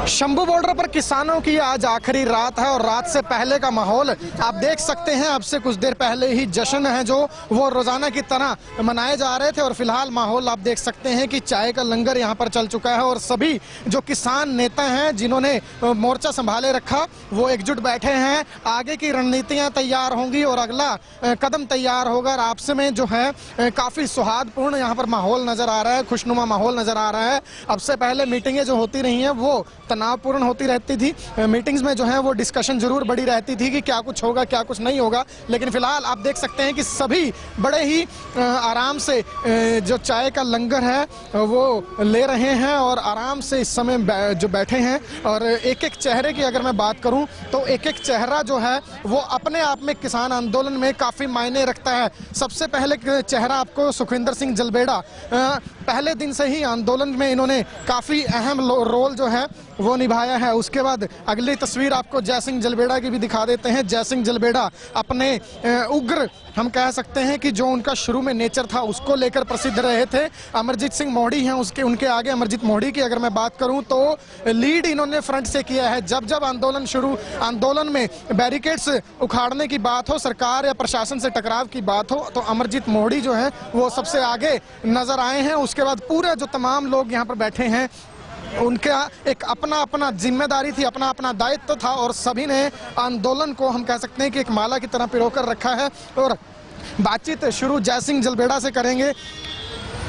Shambhu border पर किसानों की आज आखिरी रात है और रात से पहले का माहौल आप देख सकते हैं। अब से कुछ देर पहले ही जश्न है जो वो रोजाना की तरह मनाए जा रहे थे और फिलहाल माहौल आप देख सकते हैं कि चाय का लंगर यहां पर चल चुका है और सभी जो किसान नेता हैं जिन्होंने मोर्चा संभाले रखा वो एकजुट बैठे हैं। आगे की रणनीतियां तैयार होंगी और अगला कदम तैयार होगा। और आपसे में जो है काफी सौहार्दपूर्ण यहाँ पर माहौल नजर आ रहा है, खुशनुमा माहौल नजर आ रहा है। अब से पहले मीटिंगें जो होती रही हैं वो तनावपूर्ण होती रहती थी। मीटिंग्स में जो है वो डिस्कशन जरूर बड़ी रहती थी कि क्या कुछ होगा क्या कुछ नहीं होगा, लेकिन फिलहाल आप देख सकते हैं कि सभी बड़े ही आराम से जो चाय का लंगर है वो ले रहे हैं और आराम से इस समय जो बैठे हैं। और एक एक चेहरे की अगर मैं बात करूं तो एक एक चेहरा जो है वो अपने आप में किसान आंदोलन में काफी मायने रखता है। सबसे पहले चेहरा आपको सुखविंदर सिंह जलबेड़ा, पहले दिन से ही आंदोलन में इन्होंने काफी अहम रोल जो है वो निभाया है। उसके बाद अगली तस्वीर आपको जय सिंह जलबेड़ा की भी दिखा देते हैं। जय सिंह जलबेड़ा अपने उग्र हम कह सकते हैं कि जो उनका शुरू में नेचर था उसको लेकर प्रसिद्ध रहे थे। अमरजीत सिंह मोढ़ी हैं उनके आगे। अमरजीत मोढ़ी की अगर मैं बात करूं तो लीड इन्होंने फ्रंट से किया है। जब जब आंदोलन में बैरिकेड्स उखाड़ने की बात हो, सरकार या प्रशासन से टकराव की बात हो, तो अमरजीत मोढ़ी जो है वो सबसे आगे नजर आए हैं। उसके बाद पूरे जो तमाम लोग यहाँ पर बैठे हैं उनका एक अपना अपना जिम्मेदारी थी, अपना अपना दायित्व था और सभी ने आंदोलन को हम कह सकते हैं कि एक माला की तरह पिरोकर रखा है। और बातचीत शुरू जय सिंह जलबेड़ा से करेंगे।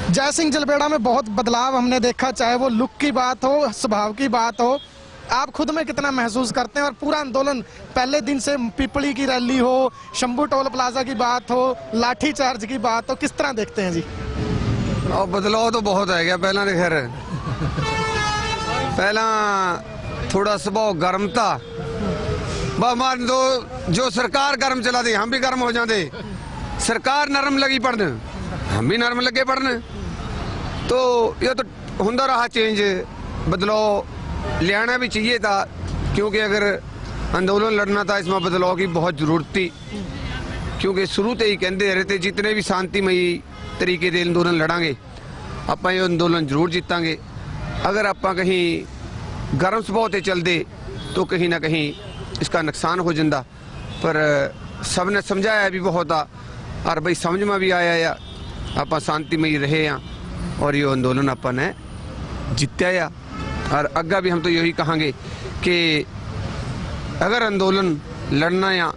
जय सिंह जलबेड़ा में बहुत बदलाव हमने देखा, चाहे वो लुक की बात हो, स्वभाव की बात हो। आप खुद में कितना महसूस करते हैं? और पूरा आंदोलन पहले दिन से पिपली की रैली हो, शंभू टोल प्लाजा की बात हो, लाठी चार्ज की बात हो, किस तरह देखते हैं जी? और बदलाव तो बहुत है गया। पहला थोड़ा स्वभाव गर्म था, मान दो जो सरकार गर्म चला दी हम भी गर्म हो जाते। सरकार नरम लगी पड़ने हम भी नरम लगे पड़ने। तो ये तो होता रहा चेंज, बदलाव ले आना भी चाहिए था क्योंकि अगर आंदोलन लड़ना था इसमें बदलाव की बहुत जरूरत थी। क्योंकि शुरू से ही कहते रहे थे जितने भी शांतिमयी तरीके से आंदोलन लड़ांगे आप ये आंदोलन जरूर जीतांगे। अगर आप कहीं गर्म स्वभाव से चलते तो कहीं ना कहीं इसका नुकसान हो जाता। पर सबने समझाया भी बहुत आ और भाई समझ में भी आया या आप शांतिमयी रहे हैं और ये आंदोलन अपन जीत्या या। और अग्गा भी हम तो यही कहांगे कि अगर आंदोलन लड़ना या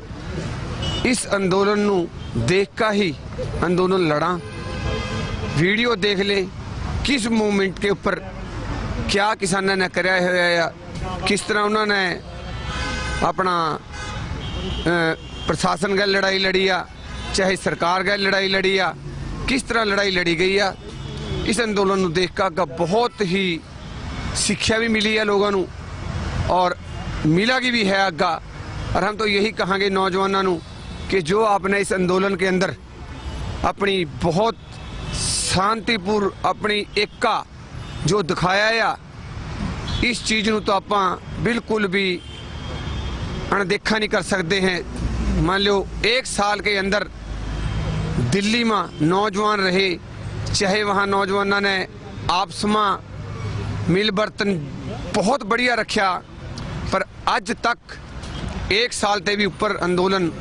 इस आंदोलन नू देख का ही आंदोलन लड़ा, वीडियो देख ले किस मूवमेंट के ऊपर क्या किसानों ने कराया है या किस तरह उन्होंने अपना प्रशासन गैल लड़ाई लड़ी या चाहे सरकार गैल लड़ाई लड़ी या किस तरह लड़ाई लड़ी गई या। इस आंदोलन को देख का बहुत ही शिक्षा भी मिली है लोगों को और मिला की भी है आगा। और हम तो यही कहांगे नौजवानों कि जो आपने इस आंदोलन के अंदर अपनी बहुत शांतिपूर्ण अपनी एकता जो दिखाया या इस चीज़ को तो आप बिल्कुल भी अनदेखा नहीं कर सकते हैं। मान लो एक साल के अंदर दिल्ली में नौजवान रहे, चाहे वहाँ नौजवानों ने आपस में मिल बर्तन बहुत बढ़िया रखा, पर आज तक एक साल से भी ऊपर आंदोलन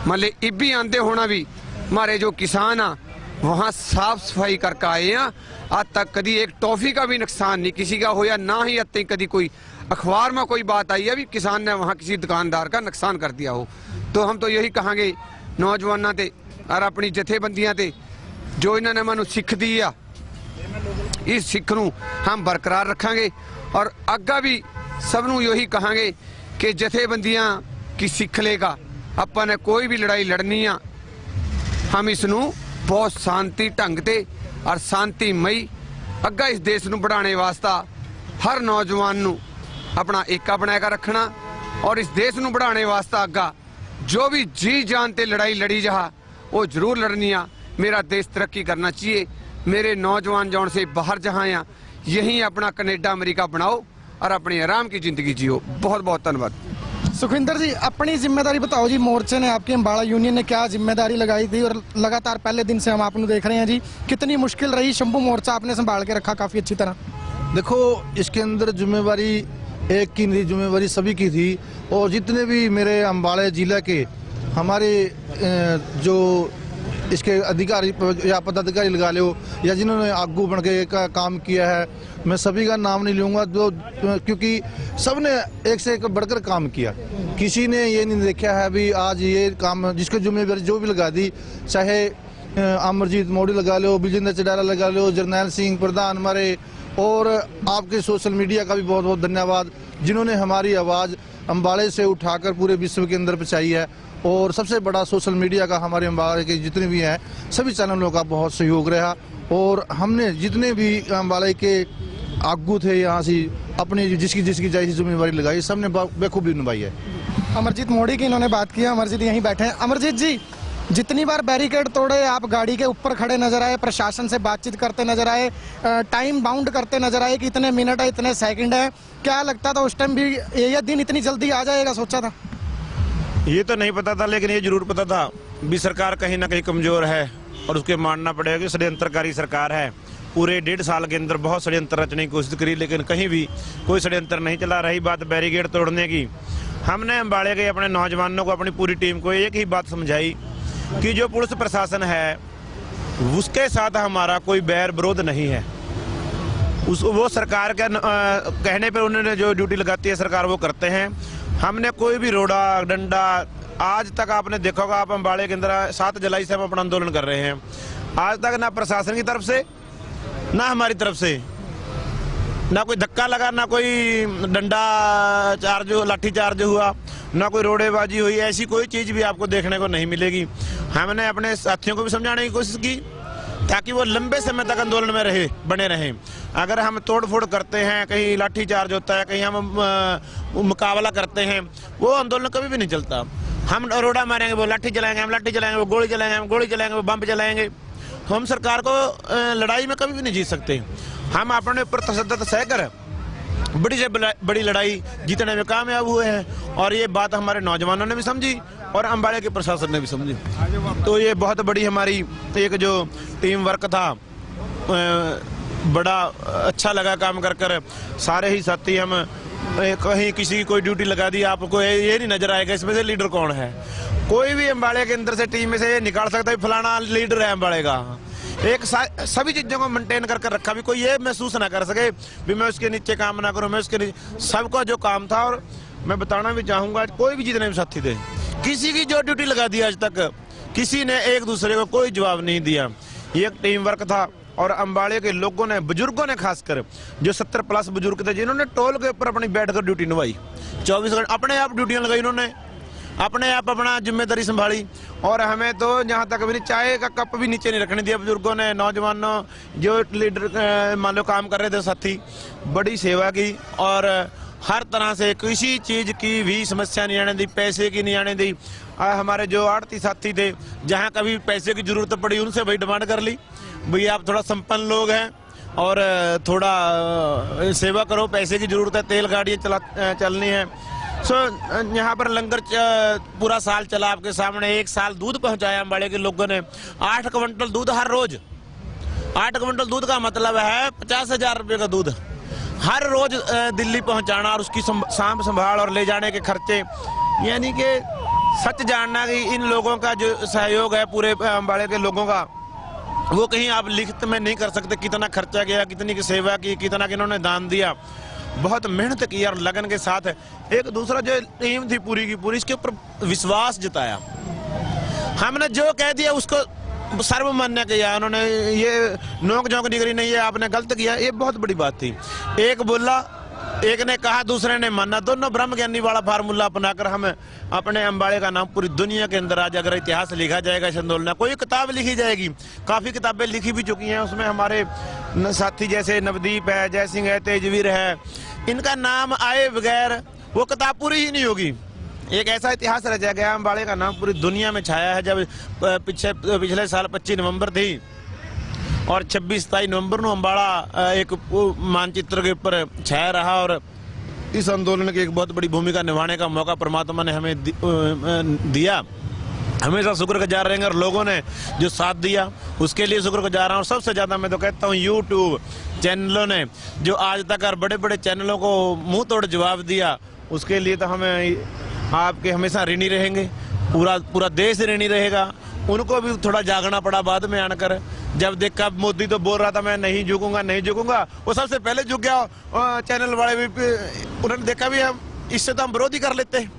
मान ले इब्बी आंदे होना भी हमारे जो किसान आ वहाँ साफ सफाई करके आए हैं। आज तक कभी एक टॉफी का भी नुकसान नहीं किसी का होया, ना ही अब तक कभी कोई अखबार में कोई बात आई है भी किसान ने वहाँ किसी दुकानदार का नुकसान कर दिया हो। तो हम तो यही कहांगे नौजवानों ते और अपनी जथेबंदियां ते जो इन्होंने मैनू सीख दी है इस सीख नू हम बरकरार रखांगे। और अग्गा भी सबनों यही कहांगे कि जथेबंदियां की सीख लेगा अपन ने कोई भी लड़ाई लड़नी आ हम इसनू बहुत शांति ढंग से और शांतिमयी अग्गा इस देश नू बढ़ाने वास्ता हर नौजवान नू अपना एका बना कर रखना और इस देश नू बढ़ाने वास्ता अग्गा जो भी जी जान ते लड़ाई लड़ी जहा वो जरूर लड़नी आ। मेरा देश तरक्की करना चाहिए, मेरे नौजवान जौन से बाहर जहाँ या यहीं अपना कनेडा अमेरिका बनाओ और अपनी आराम की जिंदगी जियो। बहुत बहुत धन्यवाद। सुखविंदर जी अपनी जिम्मेदारी बताओ जी, मोर्चे ने आपकी अम्बाड़ा यूनियन ने क्या जिम्मेदारी लगाई थी और लगातार पहले दिन से हम आपको देख रहे हैं जी, कितनी मुश्किल रही शंभू मोर्चा आपने संभाल के रखा काफी अच्छी तरह? देखो इसके अंदर जिम्मेवारी एक की नहीं, जिम्मेवारी सभी की थी। और जितने भी मेरे अम्बाड़े जिला के हमारे जो इसके अधिकारी या पदाधिकारी लगा लो या जिन्होंने आगू बढ़ के काम किया है, मैं सभी का नाम नहीं लूँगा क्योंकि सब ने एक से एक बढ़कर काम किया। किसी ने ये नहीं देखा है भी आज ये काम जिसको जिम्मेवारी जो भी लगा दी, चाहे अमरजीत मोदी लगा लो, बिजेंद्र चडाला लगा लो, जरनैल सिंह प्रधान हमारे, और आपके सोशल मीडिया का भी बहुत बहुत धन्यवाद जिन्होंने हमारी आवाज़ अम्बाड़े से उठाकर पूरे विश्व के अंदर पहुंचाई है। और सबसे बड़ा सोशल मीडिया का हमारे अम्बाड़े के जितने भी हैं सभी चैनलों का बहुत सहयोग रहा। और हमने जितने भी अम्बाड़े के आगू थे यहाँ से अपनी जिसकी जैसी जिम्मेवारी लगाई सबने बेखूबी निभाई है। अमरजीत मोदी की इन्होंने बात की। अमरजीत यहीं बैठे हैं। अमरजीत जी, जितनी बार बैरिकेड तोड़े आप गाड़ी के ऊपर खड़े नजर आए, प्रशासन से बातचीत करते नजर आए, टाइम बाउंड करते नजर आए कि इतने मिनट है, इतने सेकंड है, क्या लगता था उस टाइम भी ये दिन इतनी जल्दी आ जाएगा, सोचा था? ये तो नहीं पता था, लेकिन ये जरूर पता था भी सरकार कहीं ना कहीं कमजोर है और उसके मानना पड़ेगा कि षड्यंत्रकारी सरकार है। पूरे 1.5 साल के अंदर बहुत षड्यंत्र रचने की कोशिश करी, लेकिन कहीं भी कोई षड्यंत्र नहीं चला। रही बात बैरिकेड तोड़ने की, हमने अम्बाड़े के अपने नौजवानों को, अपनी पूरी टीम को एक ही बात समझाई कि जो पुलिस प्रशासन है उसके साथ हमारा कोई बैर विरोध नहीं है। वो सरकार के कहने पर उन्होंने जो ड्यूटी लगाती है सरकार वो करते हैं। हमने कोई भी रोड़ा डंडा, आज तक आपने देखा होगा, आप अम्बाड़े के अंदर 7 जुलाई से हम अपना आंदोलन कर रहे हैं, आज तक ना प्रशासन की तरफ से ना हमारी तरफ से ना कोई धक्का लगा, ना कोई डंडा चार्ज लाठी चार्ज हुआ, ना कोई रोड़ेबाजी हुई। ऐसी कोई चीज़ भी आपको देखने को नहीं मिलेगी। हमने अपने साथियों को भी समझाने की कोशिश की ताकि वो लंबे समय तक आंदोलन में बने रहें। अगर हम तोड़ फोड़ करते हैं, कहीं लाठी चार्ज होता है, कहीं हम मुकाबला करते हैं, वो आंदोलन कभी भी नहीं चलता। हम रोड़ा मारेंगे, वो लाठी चलाएंगे, हम लाठी चलाएंगे, वो गोली चलाएंगे, हम गोली चलाएंगे, वो बम चलाएंगे, तो हम सरकार को लड़ाई में कभी भी नहीं जीत सकते। हम अपने ऊपर तसद्दुद सहकर बड़ी से बड़ी लड़ाई जीतने में कामयाब हुए हैं। और ये बात हमारे नौजवानों ने भी समझी और अम्बाड़े के प्रशासन ने भी समझी। तो ये बहुत बड़ी हमारी एक जो टीम वर्क था, बड़ा अच्छा लगा काम कर कर। सारे ही साथी हम कहीं किसी की कोई ड्यूटी लगा दी, आपको ये नहीं नजर आएगा इसमें से लीडर कौन है। कोई भी अम्बाड़े के अंदर से टीम में से ये निकाल सकता है फलाना लीडर है अम्बाड़े का। एक सभी चीज़ों को मेंटेन करके रखा, भी कोई ये महसूस ना कर सके भी मैं उसके नीचे काम ना करूं, मैं उसके नीचे। सबका जो काम था, और मैं बताना भी चाहूँगा कोई भी जितने भी साथी थे, किसी की जो ड्यूटी लगा दी आज तक किसी ने एक दूसरे को कोई जवाब नहीं दिया। ये एक टीम वर्क था। और अम्बाड़े के लोगों ने, बुजुर्गों ने खासकर, जो 70+ बुजुर्ग थे जिन्होंने टोल के ऊपर अपनी बैठकर ड्यूटी निभाई, 24 घंटे अपने आप ड्यूटियाँ लगाई, उन्होंने अपने आप अपना जिम्मेदारी संभाली। और हमें तो यहाँ तक भी चाय का कप भी नीचे नहीं रखने दिया। बुजुर्गों ने, नौजवानों, जो लीडर मान लो काम कर रहे थे साथी, बड़ी सेवा की। और हर तरह से किसी चीज़ की भी समस्या नहीं आने दी, पैसे की नहीं आने दी। हमारे जो आड़ती साथी थे, जहाँ कभी पैसे की जरूरत पड़ी उनसे वही डिमांड कर ली, भैया आप थोड़ा संपन्न लोग हैं और थोड़ा सेवा करो, पैसे की जरूरत है, तेल गाड़ियाँ चलनी है। यहाँ पर लंगर पूरा साल चला आपके सामने। 1 साल दूध पहुँचाया अम्बाड़े के लोगों ने, 8 क्विंटल दूध हर रोज। 8 क्विंटल दूध का मतलब है 50,000 रुपये का दूध हर रोज दिल्ली पहुँचाना, और उसकी सांभ संभाल और ले जाने के खर्चे। यानी कि सच जानना कि इन लोगों का जो सहयोग है पूरे अम्बाड़े के लोगों का, वो कहीं आप लिखित में नहीं कर सकते। कितना खर्चा गया, कितनी की सेवा की, कितना इन्होंने दान दिया, बहुत मेहनत की और लगन के साथ। एक दूसरा जो टीम थी पूरी की पूरी, इसके ऊपर विश्वास जताया। हमने जो कह दिया उसको सर्वमान्य किया। उन्होंने ये नोक झोंक नहीं करी, नहीं ये आपने गलत किया, ये बहुत बड़ी बात थी। एक बोला, एक ने कहा, दूसरे ने माना, दोनों ब्रह्म ज्ञानी वाला फार्मूला अपनाकर हम अपने अम्बाड़े का नाम पूरी दुनिया के अंदर आज अगर इतिहास लिखा जाएगा इस आंदोलन, कोई किताब लिखी जाएगी, काफ़ी किताबें लिखी भी चुकी हैं, उसमें हमारे साथी जैसे नवदीप है, जय सिंह है, तेजवीर है, इनका नाम आए बगैर वो किताब पूरी ही नहीं होगी। एक ऐसा इतिहास रचा गया, अम्बाड़े का नाम पूरी दुनिया में छाया है। जब पिछले साल 25 नवंबर थी और 26-27 नवंबर को अम्बाड़ा एक मानचित्र के ऊपर छाया रहा, और इस आंदोलन की एक बहुत बड़ी भूमिका निभाने का मौका परमात्मा ने हमें दिया। हमेशा शुक्रगुजार रहेंगे और लोगों ने जो साथ दिया उसके लिए शुक्रगुजार हूँ। और सबसे ज़्यादा मैं तो कहता हूँ यूट्यूब चैनलों ने जो आज तक और बड़े बड़े चैनलों को मुंह तोड़ जवाब दिया, उसके लिए तो हमें आपके हमेशा ऋणी रहेंगे, पूरा देश ऋणी रहेगा। उनको भी थोड़ा जागना पड़ा बाद में आकर, जब देखा मोदी तो बोल रहा था मैं नहीं झुकूंगा, वो सबसे पहले झुक गया। चैनल वाले भी उन्होंने देखा भी हम इससे तो हम विरोध ही कर लेते हैं,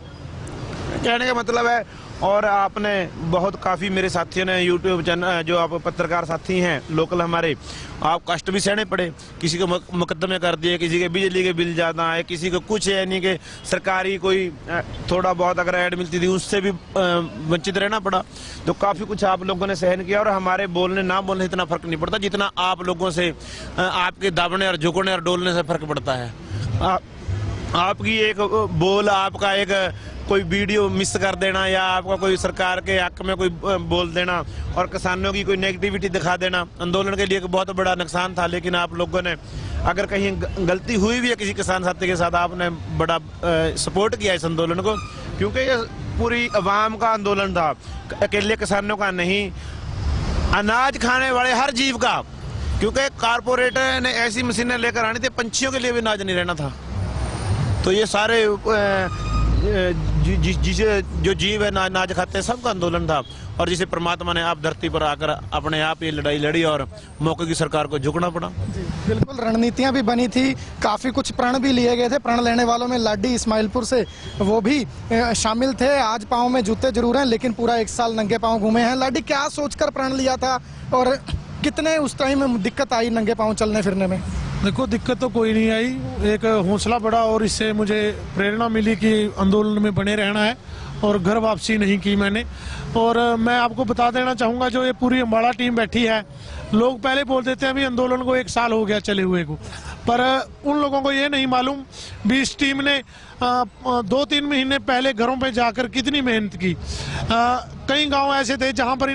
कहने का मतलब है। और आपने बहुत काफ़ी मेरे साथियों ने यूट्यूब चैनल जो आप पत्रकार साथी हैं लोकल हमारे, आप कष्ट भी सहने पड़े, किसी को मुकदमे कर दिए, किसी के बिजली के बिल ज़्यादा है, किसी को कुछ है, यानी कि सरकारी कोई थोड़ा बहुत अगर ऐड मिलती थी उससे भी वंचित रहना पड़ा। तो काफ़ी कुछ आप लोगों ने सहन किया और हमारे बोलने ना बोलने इतना फ़र्क नहीं पड़ता जितना आप लोगों से आपके दाबने और झुकने और डोलने से फ़र्क पड़ता है। आपकी एक बोल, आपका एक कोई वीडियो मिस कर देना या आपका कोई सरकार के हक में कोई बोल देना और किसानों की कोई नेगेटिविटी दिखा देना आंदोलन के लिए एक बहुत बड़ा नुकसान था। लेकिन आप लोगों ने अगर कहीं गलती हुई भी है किसी किसान साथी के साथ, आपने बड़ा सपोर्ट किया इस आंदोलन को, क्योंकि ये पूरी अवाम का आंदोलन था, अकेले किसानों का नहीं, अनाज खाने वाले हर जीव का। क्योंकि कारपोरेटर ने ऐसी मशीनें लेकर आनी थी, पंछियों के लिए भी अनाज नहीं रहना था। तो ये सारे जिसे जो जीव है अनाज खाते हैं सबका आंदोलन था, और जिसे परमात्मा ने आप धरती पर आकर अपने आप ये लड़ाई लड़ी और मौके की सरकार को झुकना पड़ा। जी बिल्कुल, रणनीतियां भी बनी थी, काफ़ी कुछ प्रण भी लिए गए थे। प्रण लेने वालों में लाडी इस्माइलपुर से वो भी शामिल थे। आज पाँव में जूते जरूर हैं लेकिन पूरा 1 साल नंगे पाँव घूमे हैं। लाडी, क्या सोचकर प्रण लिया था और कितने उस टाइम में दिक्कत आई नंगे पाँव चलने फिरने में? देखो, दिक्कत तो कोई नहीं आई, एक हौसला बढ़ा और इससे मुझे प्रेरणा मिली कि आंदोलन में बने रहना है और घर वापसी नहीं की मैंने। और मैं आपको बता देना चाहूँगा, जो ये पूरी अम्बाड़ा टीम बैठी है, लोग पहले बोल देते हैं अभी आंदोलन को 1 साल हो गया चले हुए को, पर उन लोगों को ये नहीं मालूम भी इस टीम ने 2-3 महीने पहले घरों पे जाकर कितनी मेहनत की। कई गांव ऐसे थे जहां पर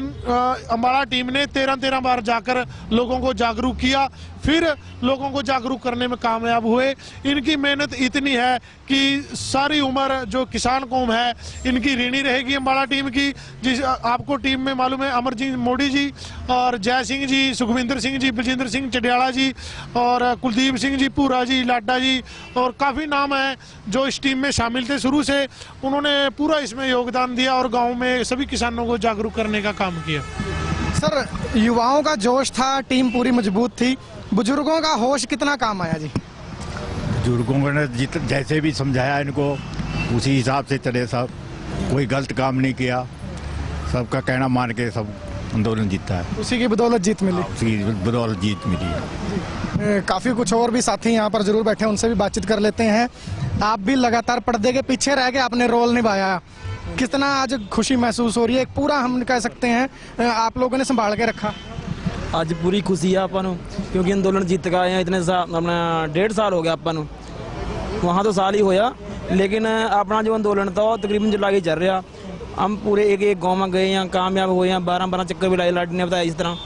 अम्बाड़ा टीम ने 13-13 बार जाकर लोगों को जागरूक किया, फिर लोगों को जागरूक करने में कामयाब हुए। इनकी मेहनत इतनी है कि सारी उम्र जो किसान कौम है इनकी ऋणी रहेगी अम्बाड़ा टीम की। जिस आपको टीम में मालूम है अमरजीत मोदी जी और जय सिंह जी, सुखविंदर सिंह जी, बलजिंदर सिंह चडियाला जी और कुलदीप सिंह जी, पूरा जी, लाडा जी और काफ़ी नाम हैं जो इस टीम में शामिल थे शुरू से। उन्होंने पूरा इसमें योगदान दिया और गाँव में सभी किसानों को जागरूक करने का काम किया। सर, युवाओं का जोश था, टीम पूरी मजबूत थी, बुजुर्गों का होश कितना काम आया जी? बुजुर्गों ने जैसे भी समझाया इनको उसी हिसाब से चले सब, कोई गलत काम नहीं किया, सबका कहना मान के सब आंदोलन जीता है। उसी की बदौलत जीत मिली। उसी की बदौलत जीत मिली है। काफ़ी कुछ और भी साथी यहाँ पर जरूर बैठे हैं, उनसे भी बातचीत कर लेते हैं। आप भी लगातार पर्दे के पीछे रह के आपने रोल निभाया, कितना आज खुशी महसूस हो रही है? एक पूरा हम कह सकते हैं आप लोगों ने संभाल के रखा। ਅੱਜ ਪੂਰੀ ਖੁਸ਼ੀ ਆ ਆਪਾਂ ਨੂੰ ਕਿਉਂਕਿ ਅੰਦੋਲਨ ਜਿੱਤ ਕੇ ਆਏ ਆ ਇਤਨੇ ਆਪਣਾ 1.5 ਸਾਲ ਹੋ ਗਿਆ ਆਪਾਂ ਨੂੰ, वहाँ तो साल ही होया, लेकिन अपना जो अंदोलन था वो तकरीबन जुलाई चल रहा। हम पूरे एक गांव में गए हैं, कामयाब हुए हैं, 12-12 चक्कर भी लाए, लाडी ने बताया इस तरह,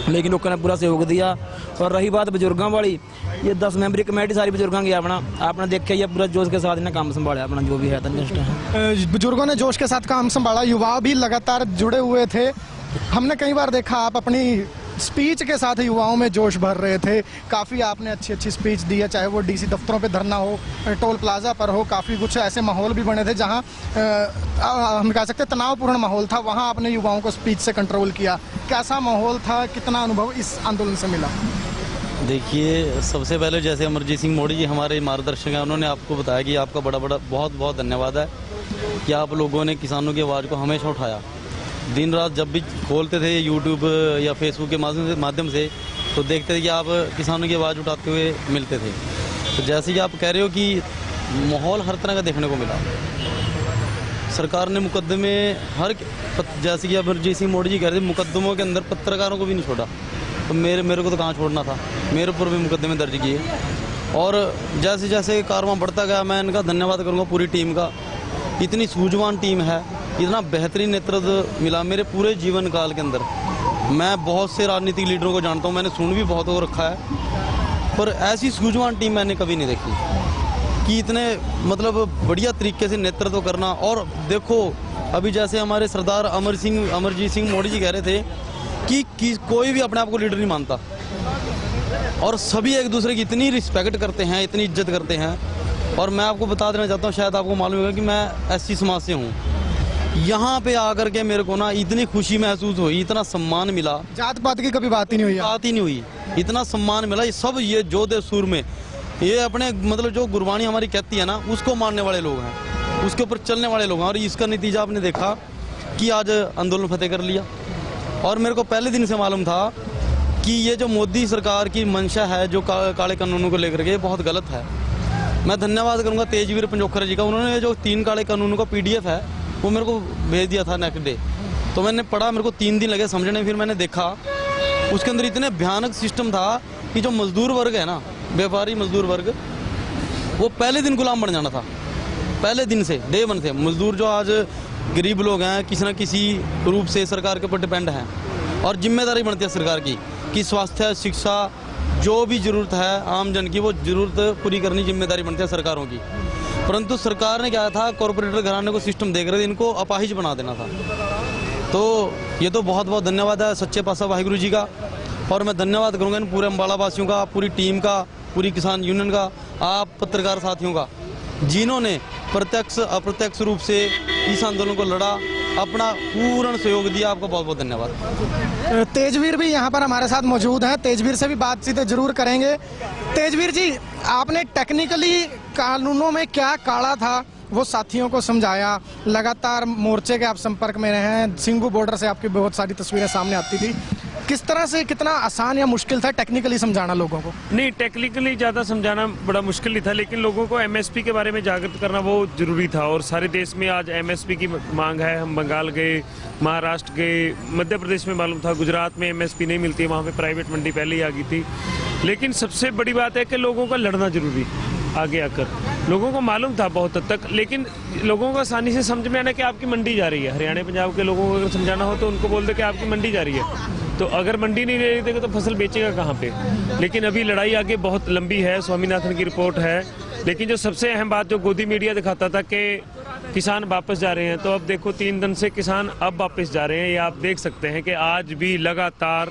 लेकिन लोगों ने पूरा सहयोग दिया। और रही बात बुजुर्गों वाली, ये 10 मेंबरी कमेटी सारी बुजुर्गों की अपना देखिए, ये पूरा जोश के साथ इन्हें काम संभाला अपना जो भी है। बुजुर्गों ने जोश के साथ काम संभाला, युवा भी लगातार जुड़े हुए थे। हमने कई बार देखा आप अपनी स्पीच के साथ युवाओं में जोश भर रहे थे। काफ़ी आपने अच्छी स्पीच दी है, चाहे वो डीसी दफ्तरों पे धरना हो, टोल प्लाजा पर हो, काफ़ी कुछ ऐसे माहौल भी बने थे जहां हम कह सकते तनावपूर्ण माहौल था, वहां आपने युवाओं को स्पीच से कंट्रोल किया। कैसा माहौल था, कितना अनुभव इस आंदोलन से मिला? देखिए, सबसे पहले जैसे अमरजीत सिंह मोदी जी हमारे मार्गदर्शक हैं, उन्होंने आपको बताया कि आपका बड़ा बहुत धन्यवाद है कि आप लोगों ने किसानों की आवाज़ को हमेशा उठाया। दिन रात जब भी खोलते थे यूट्यूब या फेसबुक के माध्यम से तो देखते थे कि आप किसानों की आवाज़ उठाते हुए मिलते थे। तो जैसे कि आप कह रहे हो कि माहौल हर तरह का देखने को मिला। सरकार ने मुकदमे जैसे कि अमरजीत सिंह मोदी जी कह रहे थे, मुकदमों के अंदर पत्रकारों को भी नहीं छोड़ा, तो मेरे को तो कहाँ छोड़ना था, मेरे ऊपर भी मुकदमे दर्ज किए। और जैसे जैसे कारवां बढ़ता गया, मैं इनका धन्यवाद करूँगा पूरी टीम का। इतनी सूझवान टीम है, इतना बेहतरीन नेतृत्व मिला मेरे पूरे जीवन काल के अंदर। मैं बहुत से राजनीतिक लीडरों को जानता हूँ, मैंने सुन भी बहुत हो रखा है, पर ऐसी सूझवान टीम मैंने कभी नहीं देखी। कि इतने मतलब बढ़िया तरीके से नेतृत्व करना। और देखो अभी जैसे हमारे सरदार अमरजीत सिंह मोदी जी कह रहे थे कि कोई भी अपने आप को लीडर नहीं मानता और सभी एक दूसरे की इतनी रिस्पेक्ट करते हैं, इतनी इज्जत करते हैं। और मैं आपको बता देना चाहता हूँ, शायद आपको मालूम होगा कि मैं एससी समाज से हूँ। यहाँ पे आकर के मेरे को ना इतनी खुशी महसूस हुई, इतना सम्मान मिला। जात पात की कभी बात ही नहीं हुई, बात ही नहीं हुई, इतना सम्मान मिला। ये सब ये जोधे सुर में ये अपने मतलब जो गुरबानी हमारी कहती है ना, उसको मानने वाले लोग हैं, उसके ऊपर चलने वाले लोग हैं। और इसका नतीजा आपने देखा कि आज आंदोलन फतेह कर लिया। और मेरे को पहले दिन से मालूम था कि ये जो मोदी सरकार की मंशा है जो काले कानूनों को लेकर के, बहुत गलत है। मैं धन्यवाद करूंगा तेजवीर पंजोखरा जी का, उन्होंने जो 3 काले कानूनों का PDF है वो मेरे को भेज दिया था नेक्स्ट डे। तो मैंने पढ़ा, मेरे को 3 दिन लगे समझने। फिर मैंने देखा उसके अंदर इतने भयानक सिस्टम था कि जो मजदूर वर्ग है ना, व्यापारी मजदूर वर्ग, वो पहले दिन गुलाम बन जाना था। पहले दिन से डे 1 से मजदूर जो आज गरीब लोग हैं, किसी न किसी रूप से सरकार के ऊपर डिपेंड हैं। और जिम्मेदारी बनती है सरकार की कि स्वास्थ्य, शिक्षा, जो भी ज़रूरत है आम जन की, वो ज़रूरत पूरी करनी जिम्मेदारी बनती है सरकारों की। परंतु सरकार ने क्या था, कॉरपोरेटर घराने को सिस्टम देख रहे थे, इनको अपाहिज बना देना था। तो ये तो बहुत बहुत धन्यवाद है सच्चे पातशाह वाहिगुरु जी का। और मैं धन्यवाद करूँगा इन पूरे अम्बाला वासियों का, पूरी टीम का, पूरी किसान यूनियन का, आप पत्रकार साथियों का, जिन्होंने प्रत्यक्ष अप्रत्यक्ष रूप से इस आंदोलन को लड़ा, अपना पूर्ण सहयोग दिया। आपका बहुत बहुत धन्यवाद। तेजवीर भी यहाँ पर हमारे साथ मौजूद हैं, तेजवीर से भी बातचीत जरूर करेंगे। तेजवीर जी, आपने टेक्निकली कानूनों में क्या काढ़ा था वो साथियों को समझाया। लगातार मोर्चे के आप संपर्क में रहे हैं, सिंगू बॉर्डर से आपकी बहुत सारी तस्वीरें सामने आती थी। किस तरह से, कितना आसान या मुश्किल था टेक्निकली समझाना लोगों को? नहीं, टेक्निकली ज़्यादा समझाना बड़ा मुश्किल नहीं था, लेकिन लोगों को MSP के बारे में जागृत करना वो जरूरी था। और सारे देश में आज MSP की मांग है। हम बंगाल गए, महाराष्ट्र गए, मध्य प्रदेश में मालूम था, गुजरात में MSP नहीं मिलती, वहाँ पे प्राइवेट मंडी पहले ही आ गई थी। लेकिन सबसे बड़ी बात है कि लोगों का लड़ना जरूरी, आगे आकर लोगों को मालूम था बहुत हद तक, लेकिन लोगों को आसानी से समझ में आना कि आपकी मंडी जा रही है। हरियाणा पंजाब के लोगों को अगर समझाना हो तो उनको बोल दे कि आपकी मंडी जा रही है। तो अगर मंडी नहीं ले देगा तो फसल बेचेगा कहाँ पे? लेकिन अभी लड़ाई आगे बहुत लंबी है, स्वामीनाथन की रिपोर्ट है। लेकिन जो सबसे अहम बात जो गोदी मीडिया दिखाता था कि किसान वापस जा रहे हैं, तो अब देखो 3 दिन से किसान अब वापस जा रहे हैं। ये आप देख सकते हैं कि आज भी लगातार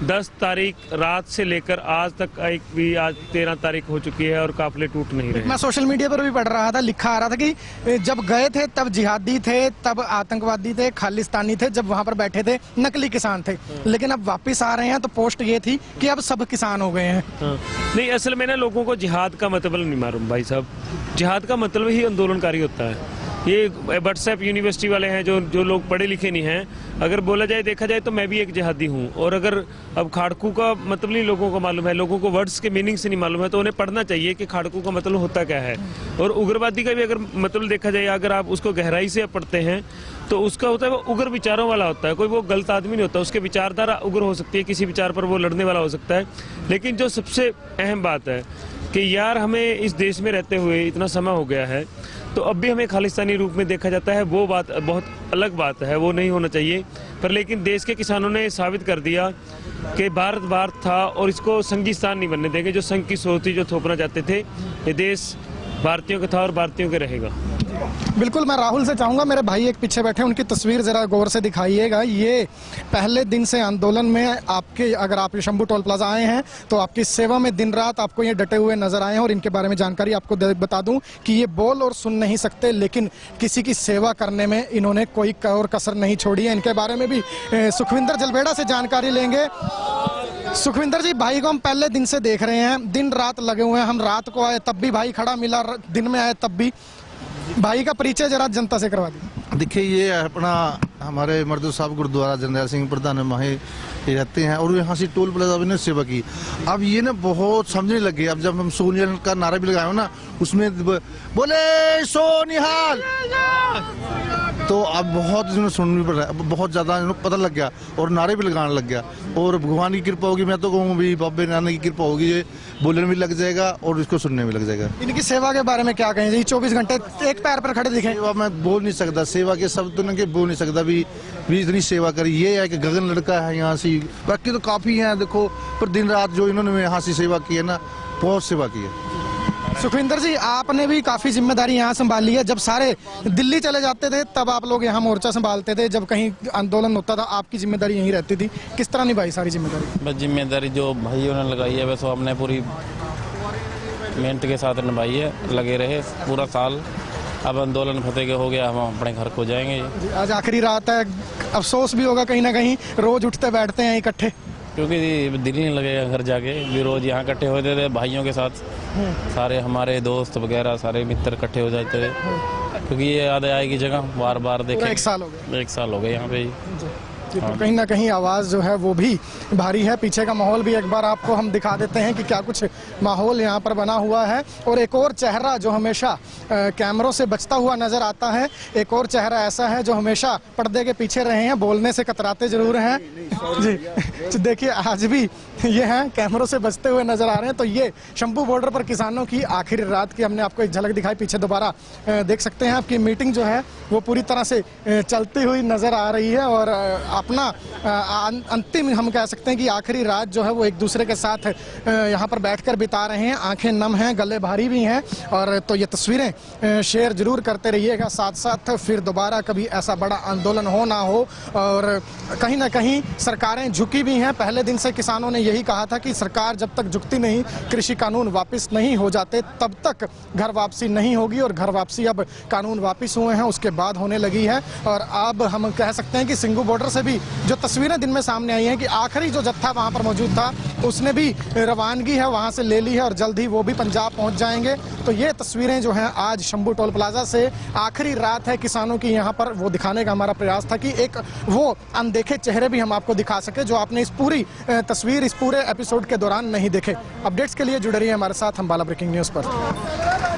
10 तारीख रात से लेकर आज तक, एक भी आज 13 तारीख हो चुकी है और काफिले टूट नहीं रहे। मैं सोशल मीडिया पर भी पढ़ रहा था, लिखा आ रहा था कि जब गए थे तब जिहादी थे, तब आतंकवादी थे, खालिस्तानी थे, जब वहां पर बैठे थे नकली किसान थे, लेकिन अब वापस आ रहे हैं तो पोस्ट ये थी कि अब सब किसान हो गए हैं। नहीं, असल में ना लोगों को जिहाद का मतलब नहीं मालूम भाई साहब। जिहाद का मतलब ही आंदोलनकारी होता है। ये व्हाट्सएप यूनिवर्सिटी वाले हैं जो लोग पढ़े लिखे नहीं हैं। अगर बोला जाए, देखा जाए तो मैं भी एक जिहादी हूँ। और अगर अब खाड़कू का मतलब नहीं लोगों को मालूम है, लोगों को वर्ड्स के मीनिंग से नहीं मालूम है, तो उन्हें पढ़ना चाहिए कि खाड़कू का मतलब होता क्या है। और उग्रवादी का भी अगर मतलब देखा जाए, अगर आप उसको गहराई से पढ़ते हैं तो उसका होता है वो उग्र विचारों वाला होता है। कोई वो गलत आदमी नहीं होता, उसके विचारधारा उग्र हो सकती है, किसी विचार पर वो लड़ने वाला हो सकता है। लेकिन जो सबसे अहम बात है कि यार हमें इस देश में रहते हुए इतना समय हो गया है, तो अब भी हमें खालिस्तानी रूप में देखा जाता है। वो बात बहुत अलग बात है, वो नहीं होना चाहिए। पर लेकिन देश के किसानों ने साबित कर दिया कि भारत था और इसको संघिस्तान नहीं बनने देंगे। जो संघ की सोच थी, जो थोपना चाहते थे, ये देश भारतीयों का था और भारतीयों का रहेगा। बिल्कुल, मैं राहुल से चाहूंगा, मेरे भाई एक पीछे बैठे, उनकी तस्वीर जरा गौर से दिखाइएगा। ये पहले दिन से आंदोलन में आपके, अगर आप शंभू टोल प्लाजा आए हैं तो आपकी सेवा में दिन रात आपको ये डटे हुए नजर आए हैं। और इनके बारे में जानकारी आपको बता दूं कि ये बोल और सुन नहीं सकते, लेकिन किसी की सेवा करने में इन्होंने कोई और कसर नहीं छोड़ी है। इनके बारे में भी सुखविंदर जलवेड़ा से जानकारी लेंगे। सुखविंदर जी, भाई को हम पहले दिन से देख रहे हैं, दिन रात लगे हुए हैं। हम रात को आए तब भी भाई खड़ा मिला, दिन में आए तब भी। भाई का परिचय जरा जनता से करवा दीजिए। देखिए, ये अपना हमारे मर्दू साहब गुरुद्वारा जरनैल सिंह प्रधान माही रहते हैं और यहाँ से टोल प्लाजा ने सेवा की। अब ये ना बहुत समझने लगे। अब जब हम सोनिहाल का नारा भी लगाए हो ना, उसमें बोले सोनिहाल, तो अब बहुत सुन भी पड़ रहा है, बहुत ज़्यादा पता लग गया और नारे भी लगाने लग गया। और भगवान की कृपा होगी, मैं तो कहूँ भी बाबे नानक की कृपा होगी, ये बोलने भी लग जाएगा और इसको सुनने में लग जाएगा। इनकी सेवा के बारे में क्या कहें जी? 24 घंटे एक पैर पर खड़े दिखे। सेवा मैं बोल नहीं सकता, सेवा के शब्द तो नहीं बोल नहीं सकता भी इतनी सेवा करी। ये है कि गगन लड़का है यहाँ से, बाकी तो काफ़ी हैं देखो, पर दिन रात जो इन्होंने यहाँ से सेवा की है ना, बहुत सेवा की है। सुखविंदर जी, आपने भी काफी जिम्मेदारी यहाँ संभाली है। जब सारे दिल्ली चले जाते थे तब आप लोग यहाँ मोर्चा संभालते थे, जब कहीं आंदोलन होता था आपकी जिम्मेदारी यहीं रहती थी। किस तरह निभाई सारी जिम्मेदारी? बस जिम्मेदारी जो भाइयों ने लगाई है वैसे हमने पूरी मेहनत के साथ निभाई है, लगे रहे पूरा साल। अब आंदोलन फतेह के हो गया, हम अपने घर को जाएंगे। आज आखिरी रात है, अफसोस भी होगा कहीं ना कहीं, रोज उठते बैठते हैं इकट्ठे, क्योंकि दिल नहीं लगेगा घर जाके। भी रोज यहाँ इकट्ठे होते थे भाइयों के साथ, सारे हमारे दोस्त वगैरह सारे मित्र इकट्ठे हो जाते थे, क्योंकि ये याद आएगी जगह बार बार देखें। 1 साल हो गया। 1 साल हो गए यहाँ पे। तो कहीं ना कहीं आवाज़ जो है वो भी भारी है। पीछे का माहौल भी एक बार आपको हम दिखा देते हैं कि क्या कुछ माहौल यहाँ पर बना हुआ है। और एक और चेहरा जो हमेशा कैमरों से बचता हुआ नजर आता है, एक और चेहरा ऐसा है जो हमेशा पर्दे के पीछे रहे हैं, बोलने से कतराते जरूर हैं जी। देखिए आज भी ये हैं, कैमरों से बचते हुए नजर आ रहे हैं। तो ये शंभू बॉर्डर पर किसानों की आखिरी रात की हमने आपको एक झलक दिखाई। पीछे दोबारा देख सकते हैं आपकी मीटिंग जो है वो पूरी तरह से चलती हुई नजर आ रही है। और अपना अंतिम हम कह सकते हैं कि आखिरी रात जो है वो एक दूसरे के साथ यहाँ पर बैठकर बिता रहे हैं। आंखें नम हैं, गले भारी भी हैं। और तो ये तस्वीरें शेयर जरूर करते रहिएगा साथ साथ, फिर दोबारा कभी ऐसा बड़ा आंदोलन हो ना हो। और कहीं ना कहीं सरकारें झुकी भी हैं। पहले दिन से किसानों ने यही कहा था कि सरकार जब तक झुकती नहीं, कृषि कानून वापस नहीं हो जाते, तब तक घर वापसी नहीं होगी। और घर वापसी अब कानून वापस हुए हैं, उसके बाद होने लगी है। और अब हम कह सकते हैं कि सिंघू बॉर्डर से भी जो तस्वीरें दिन में सामने आई हैं कि आखिरी जो जत्था वहां पर मौजूद था उसने भी रवानगी है वहां से ले ली है और जल्द ही वो भी पंजाब पहुंच जाएंगे। तो ये तस्वीरें जो हैं आज शंभू टोल प्लाजा से आखिरी रात है किसानों की यहाँ पर, वो दिखाने का हमारा प्रयास था कि एक वो अनदेखे चेहरे भी हम आपको दिखा सके जो आपने इस पूरी तस्वीर, इस पूरे एपिसोड के दौरान नहीं देखे। अपडेट्स के लिए जुड़े रहिए हमारे साथ, अंबाला ब्रेकिंग न्यूज पर।